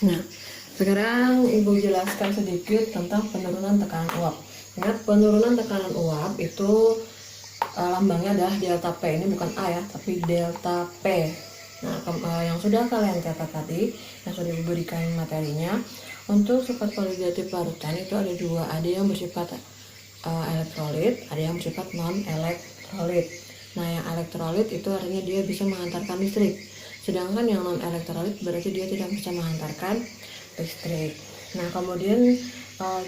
Nah, sekarang Ibu jelaskan sedikit tentang penurunan tekanan uap. Ingat, penurunan tekanan uap itu lambangnya adalah delta P. Ini bukan A ya, tapi delta P. Nah, yang sudah kalian catat tadi, yang sudah diberikan materinya, untuk sifat koligatif larutan itu ada dua. Ada yang bersifat elektrolit, ada yang bersifat non elektrolit. Nah, yang elektrolit itu artinya dia bisa mengantarkan listrik, sedangkan yang non elektrolit berarti dia tidak bisa mengantarkan listrik. Nah, kemudian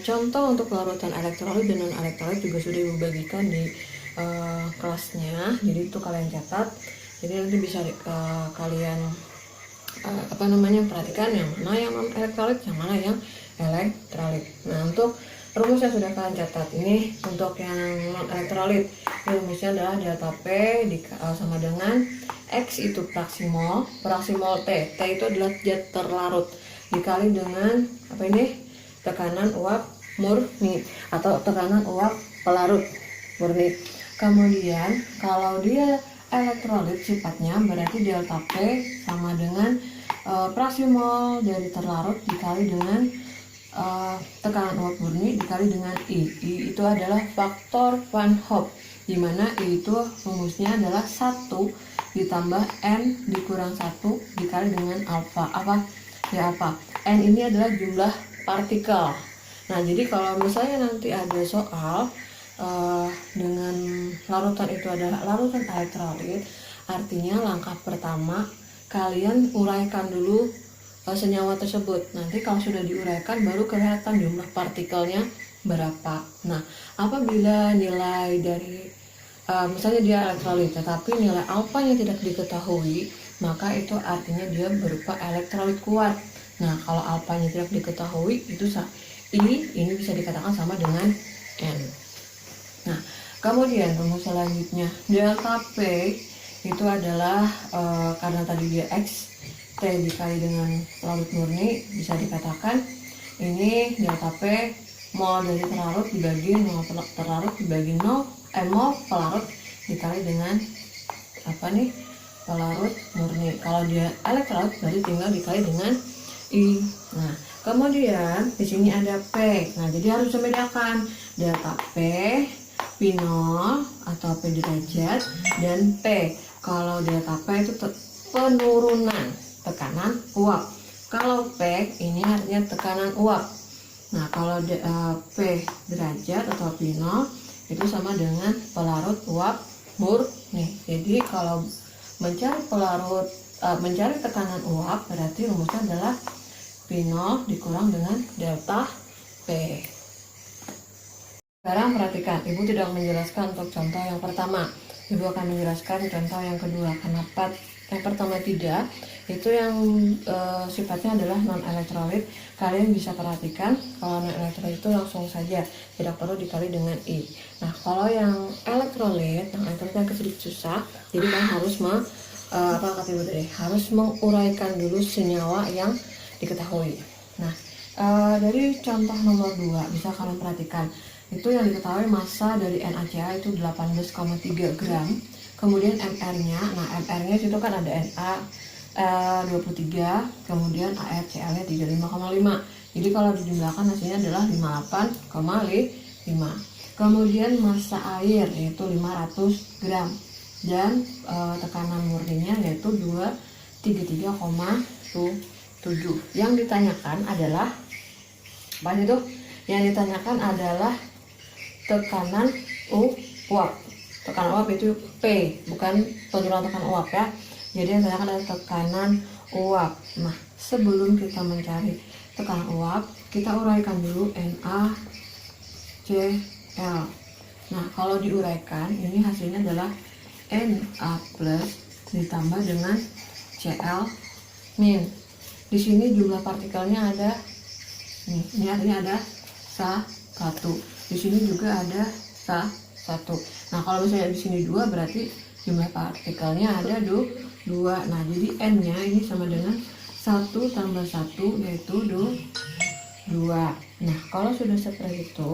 contoh untuk larutan elektrolit dan non elektrolit juga sudah dibagikan di kelasnya, jadi itu kalian catat. Jadi nanti bisa kalian perhatikan yang mana yang non elektrolit, yang mana yang elektrolit. Nah, untuk rumusnya sudah kalian catat. Ini untuk yang non elektrolit, rumusnya adalah delta P sama dengan X itu praksimol T itu adalah zat terlarut, dikali dengan tekanan uap murni atau tekanan uap pelarut murni. Kemudian kalau dia elektrolit sifatnya, berarti delta P sama dengan praksimol dari terlarut dikali dengan tekanan uap murni dikali dengan I itu adalah faktor Van Hoff, dimana I itu rumusnya adalah 1 ditambah N dikurang 1 dikali dengan alfa. Apa? N ini adalah jumlah partikel. Nah, jadi kalau misalnya nanti ada soal dengan larutan itu adalah larutan elektrolit, artinya langkah pertama kalian uraikan dulu senyawa tersebut. Nanti kalau sudah diuraikan baru kelihatan jumlah partikelnya berapa. Nah, apabila nilai dari misalnya dia elektrolit tetapi nilai alfanya tidak diketahui, maka itu artinya dia berupa elektrolit kuat. Nah, kalau alfanya tidak diketahui, itu ini bisa dikatakan sama dengan N. Nah, kemudian rumus selanjutnya, delta P itu adalah karena tadi dia X, T dikali dengan larut murni, bisa dikatakan ini delta P mol dari terlarut dibagi mol terlarut dibagi mol pelarut dikali dengan pelarut murni. Kalau dia elektrolit berarti tinggal dikali dengan I. Nah, kemudian di sini ada P. Nah, jadi harus membedakan delta P0 atau P derajat dan P. Kalau delta P itu penurunan tekanan uap. Kalau P ini artinya tekanan uap. Nah, kalau P derajat atau P0 itu sama dengan pelarut uap murni. Jadi kalau mencari tekanan uap, berarti rumusnya adalah P0 dikurang dengan delta P. Sekarang perhatikan, Ibu tidak menjelaskan untuk contoh yang pertama. Ibu akan menjelaskan contoh yang kedua. Kenapa yang pertama tidak? Itu yang sifatnya adalah non elektrolit. Kalian bisa perhatikan kalau non elektrolit itu langsung saja, tidak perlu dikali dengan I. Nah, kalau yang elektrolit agak sedikit susah, jadi kalian harus harus menguraikan dulu senyawa yang diketahui. Nah, dari contoh nomor 2 bisa kalian perhatikan. Itu yang diketahui massa dari NaCl itu 18,3 gram. Kemudian MR-nya, MR-nya itu kan ada Na 23, kemudian ArCl-nya 35,5. Jadi kalau dijumlahkan hasilnya adalah 58,5. Kemudian massa air yaitu 500 gram dan tekanan murninya yaitu 233,7. Yang ditanyakan adalah Yang ditanyakan adalah tekanan uap. Tekanan uap itu P, bukan penurunan tekanan uap ya. Jadi yang ditanyakan adalah tekanan uap. Nah, sebelum kita mencari tekanan uap, kita uraikan dulu NaCl. Nah, kalau diuraikan, ini hasilnya adalah Na plus ditambah dengan Cl min. Di sini jumlah partikelnya ada ini artinya ada SA1. Di sini juga ada SA1. Nah, kalau misalnya di sini 2 berarti jumlah partikelnya ada 2. Nah, jadi N-nya ini sama dengan 1 tambah 1 yaitu 2. Nah, kalau sudah seperti itu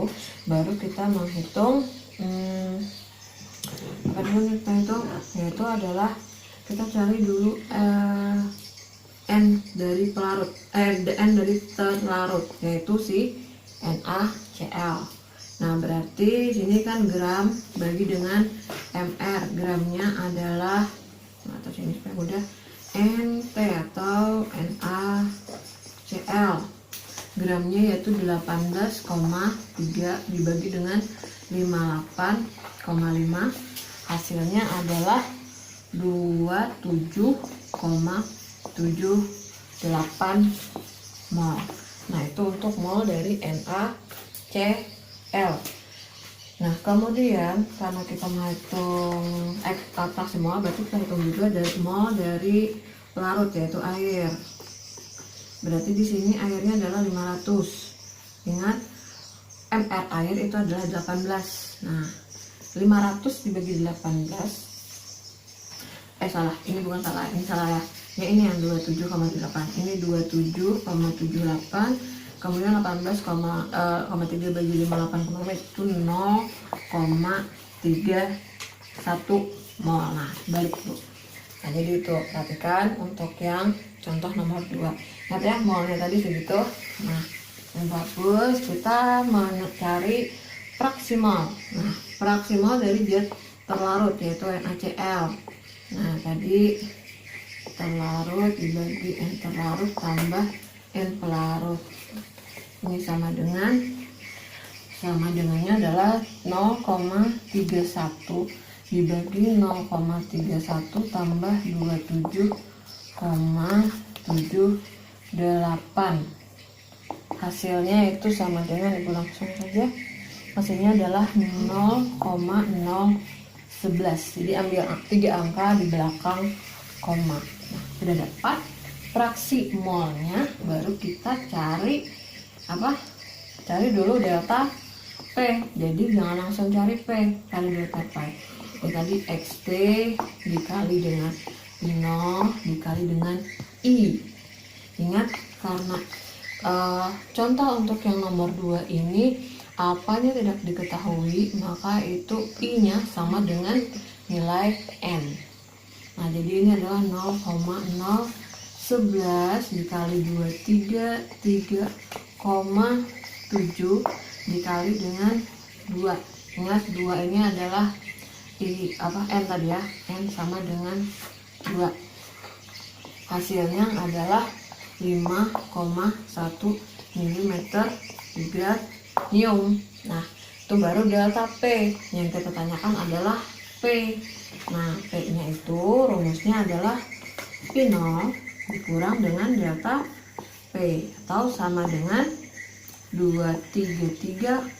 baru kita menghitung yaitu adalah kita cari dulu N dari pelarut, N dari terlarut, yaitu si NaCl. Nah, berarti sini kan gram bagi dengan mr, gramnya adalah, nah, atau sini supaya mudah, NT atau NaCl, gramnya yaitu 18,3 dibagi dengan 58,5, hasilnya adalah 27,78 mol. Nah, itu untuk mol dari NaCl. Nah, kemudian karena kita menghitung fraksi mol, berarti kita hitung juga dari mol dari pelarut, yaitu air. Berarti di sini airnya adalah 500. Ingat, mr air itu adalah 18. Nah, 500 dibagi 18. Salah, ini bukan salah, ini salah ya. Ya, ini yang 27,8. Ini 27,78. Kemudian 18,3 bagi 58,5 itu 0,31 mol. Nah, balik tuh. Nah, jadi itu perhatikan untuk yang contoh nomor 2. Ingat ya, molnya tadi segitu. Nah, yang bagus kita mencari fraksi mol. Nah, fraksi mol dari zat terlarut yaitu NaCl. Nah, tadi terlarut dibagi N terlarut tambah N pelarut. Ini sama dengannya adalah 0,31 dibagi 0,31 tambah 27,78. Hasilnya itu sama dengan, ibu langsung saja, hasilnya adalah 0,011. Jadi ambil 3 angka di belakang koma. Nah, sudah dapat fraksi molnya, baru kita cari apa? Cari dulu delta P. Jadi jangan langsung cari P, cari delta P. Tadi XT dikali dengan 0 dikali dengan I. Ingat, karena contoh untuk yang nomor 2 ini alfanya tidak diketahui, maka itu I-nya sama dengan nilai N. Nah, jadi ini adalah 0,011 dikali 3,7 dikali dengan 2. Ingat, 2 ini adalah N tadi ya, N sama dengan 2. Hasilnya adalah 5,1 mm vibranium. Nah, itu baru delta P. Yang kita tanyakan adalah P. Nah, P-nya itu rumusnya adalah P0 dikurang dengan delta P, atau sama dengan 233,7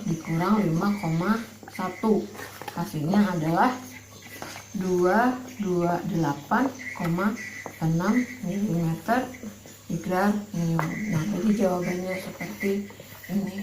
dikurang 5,1. Hasilnya adalah 228,6 mm vibranium. Nah, jadi jawabannya seperti ini.